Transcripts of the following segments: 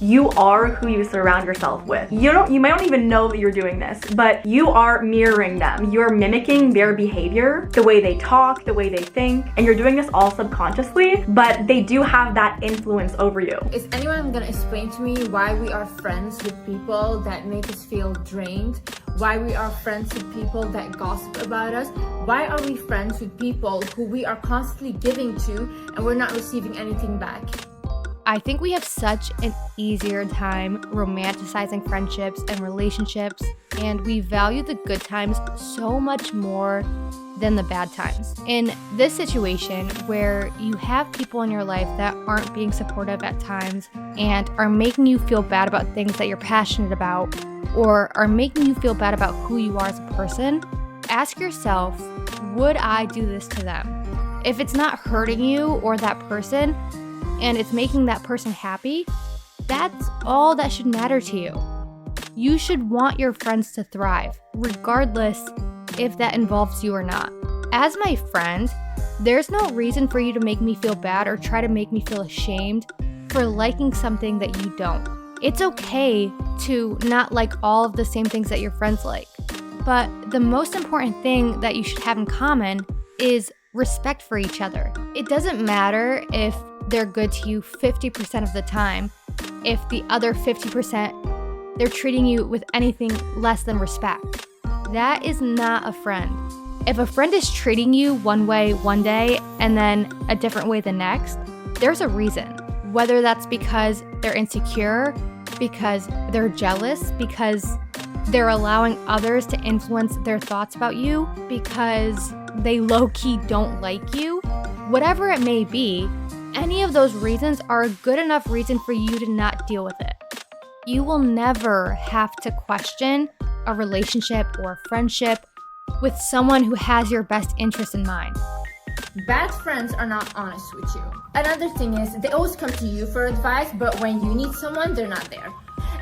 You are who you surround yourself with. You might not even know that you're doing this, but you are mirroring them. You're mimicking their behavior, the way they talk, the way they think, and you're doing this all subconsciously, but they do have that influence over you. Is anyone gonna explain to me why we are friends with people that make us feel drained? Why we are friends with people that gossip about us? Why are we friends with people who we are constantly giving to and we're not receiving anything back? I think we have such an easier time romanticizing friendships and relationships, and we value the good times so much more than the bad times. In this situation where you have people in your life that aren't being supportive at times and are making you feel bad about things that you're passionate about, or are making you feel bad about who you are as a person, ask yourself, would I do this to them? If it's not hurting you or that person, and it's making that person happy, that's all that should matter to you. You should want your friends to thrive, regardless if that involves you or not. As my friend, there's no reason for you to make me feel bad or try to make me feel ashamed for liking something that you don't. It's okay to not like all of the same things that your friends like, but the most important thing that you should have in common is respect for each other. It doesn't matter if they're good to you 50% of the time, if the other 50% they're treating you with anything less than respect. That is not a friend. If a friend is treating you one way one day and then a different way the next, there's a reason. Whether that's because they're insecure, because they're jealous, because they're allowing others to influence their thoughts about you, because they low-key don't like you, whatever it may be, any of those reasons are a good enough reason for you to not deal with it. You will never have to question a relationship or a friendship with someone who has your best interest in mind. Bad friends are not honest with you. Another thing is, they always come to you for advice, but when you need someone, they're not there.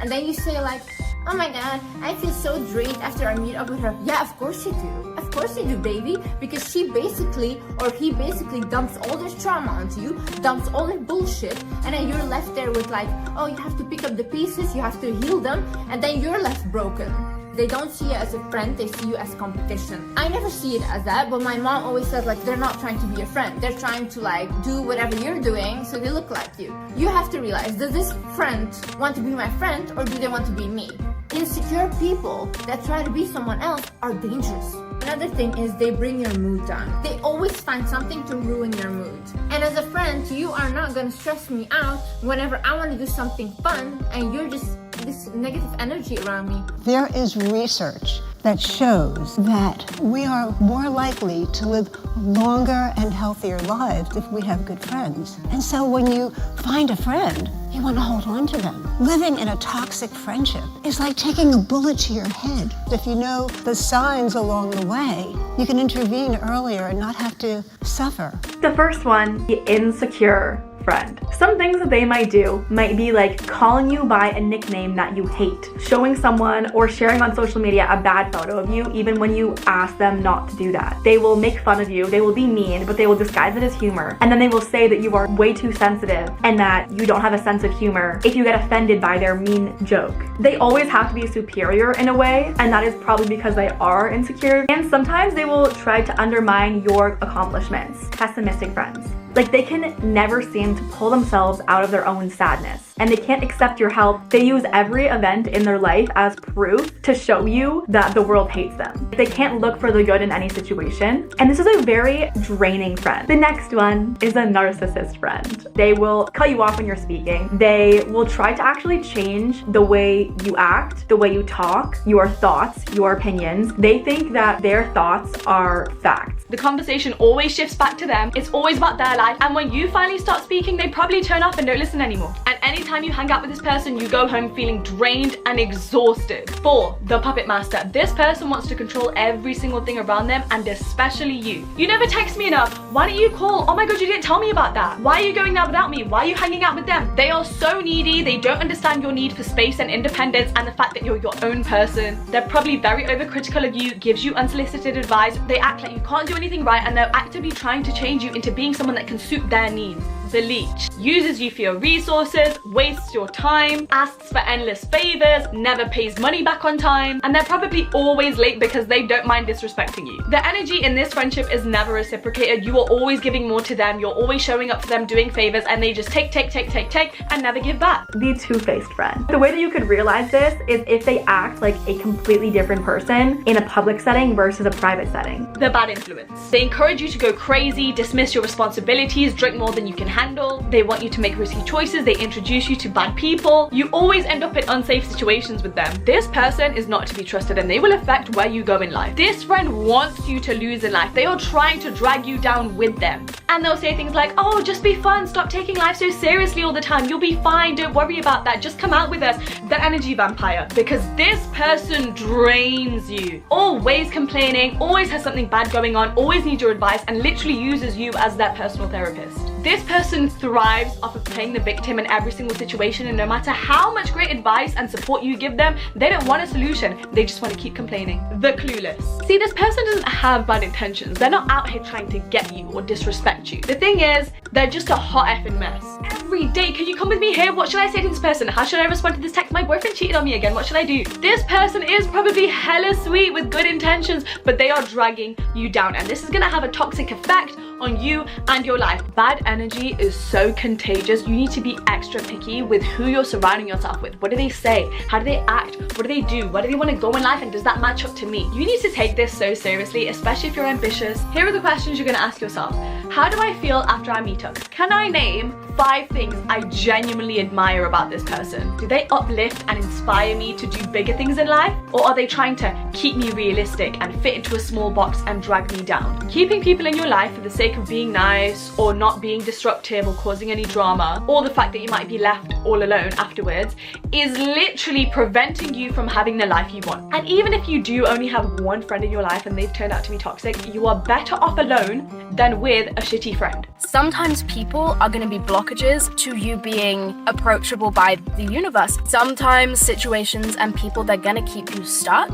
And then you say like, oh my god, I feel so drained after I meet up with her. Yeah, of course you do. Of course you do, baby. Because she basically, or he basically dumps all this trauma onto you, dumps all this bullshit, and then you're left there with like, oh, you have to pick up the pieces, you have to heal them, and then you're left broken. They don't see you as a friend, they see you as competition. I never see it as that, but my mom always says like, they're not trying to be a friend. They're trying to like do whatever you're doing so they look like you. You have to realize, does this friend want to be my friend or do they want to be me? Insecure people that try to be someone else are dangerous. Another thing is they bring your mood down. They always find something to ruin your mood. And as a friend, you are not gonna stress me out whenever I want to do something fun and you're just this negative energy around me. There is research that shows that we are more likely to live longer and healthier lives if we have good friends. And so when you find a friend, you want to hold on to them. Living in a toxic friendship is like taking a bullet to your head. If you know the signs along the way, you can intervene earlier and not have to suffer. The first one, the insecure friend. Some things that they might do might be like calling you by a nickname that you hate, showing someone or sharing on social media a bad photo of you even when you ask them not to do that. They will make fun of you, they will be mean, but they will disguise it as humor, and then they will say that you are way too sensitive and that you don't have a sense of humor if you get offended by their mean joke. They always have to be superior in a way, and that is probably because they are insecure, and sometimes they will try to undermine your accomplishments. Pessimistic friends. Like, they can never seem to pull themselves out of their own sadness, and they can't accept your help. They use every event in their life as proof to show you that the world hates them. They can't look for the good in any situation, and this is a very draining friend. The next one is a narcissist friend. They will cut you off when you're speaking. They will try to actually change the way you act, the way you talk, your thoughts, your opinions. They think that their thoughts are facts. The conversation always shifts back to them. It's always about their life. And when you finally start speaking, they probably turn off and don't listen anymore. And anytime you hang out with this person, you go home feeling drained and exhausted. 4, the puppet master. This person wants to control every single thing around them, and especially you. You never text me enough. Why don't you call? Oh my god, you didn't tell me about that. Why are you going out without me? Why are you hanging out with them? They are so needy. They don't understand your need for space and independence and the fact that you're your own person. They're probably very overcritical of you, gives you unsolicited advice. They act like you can't do anything right, and they're actively trying to change you into being someone that can suit their needs. the leech. Uses you for your resources, wastes your time, asks for endless favors, never pays money back on time, and they're probably always late because they don't mind disrespecting you. The energy in this friendship is never reciprocated. You are always giving more to them, you're always showing up for them, doing favors, and they just take, and never give back. The two-faced friend. The way that you could realize this is if they act like a completely different person in a public setting versus a private setting. The bad influence. They encourage you to go crazy, dismiss your responsibilities, drink more than you can handle. They want you to make risky choices. They introduce you to bad people. You always end up in unsafe situations with them. This person is not to be trusted and they will affect where you go in life. This friend wants you to lose in life. They are trying to drag you down with them. And they'll say things like, oh, just be fun. Stop taking life so seriously all the time. You'll be fine. Don't worry about that. Just come out with us. The energy vampire. Because this person drains you. Always complaining, always has something bad going on, always needs your advice, and literally uses you as their personal therapist. This person thrives off of playing the victim in every single situation, and no matter how much great advice and support you give them, they don't want a solution. They just want to keep complaining. The clueless. See, this person doesn't have bad intentions. They're not out here trying to get you or disrespect you. The thing is, they're just a hot effing mess. Every day, can you come with me here? What should I say to this person? How should I respond to this text? My boyfriend cheated on me again. What should I do? This person is probably hella sweet with good intentions, but they are dragging you down, and this is gonna have a toxic effect on you and your life. Bad energy is so contagious. You need to be extra picky with who you're surrounding yourself with. What do they say? How do they act? What do they do? Where do they want to go in life, and does that match up to me? You need to take this so seriously, especially if you're ambitious. Here are the questions you're going to ask yourself. How do I feel after I meet up? Can I name 5 things I genuinely admire about this person? Do they uplift and inspire me to do bigger things in life? Or are they trying to keep me realistic and fit into a small box and drag me down? Keeping people in your life for the sake of being nice or not being disruptive or causing any drama, or the fact that you might be left all alone afterwards, is literally preventing you from having the life you want. And even if you do only have one friend in your life and they've turned out to be toxic, you are better off alone than with a shitty friend. Sometimes people are going to be blockages to you being approachable by the universe. Sometimes situations and people, they're going to keep you stuck.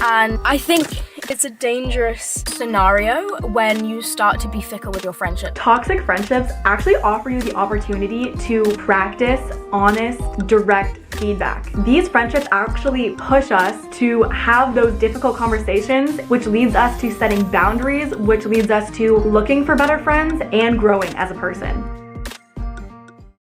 And I think it's a dangerous scenario when you start to be fickle with your friendship. Toxic friendships actually offer you the opportunity to practice honest, direct feedback. These friendships actually push us to have those difficult conversations, which leads us to setting boundaries, which leads us to looking for better friends and growing as a person.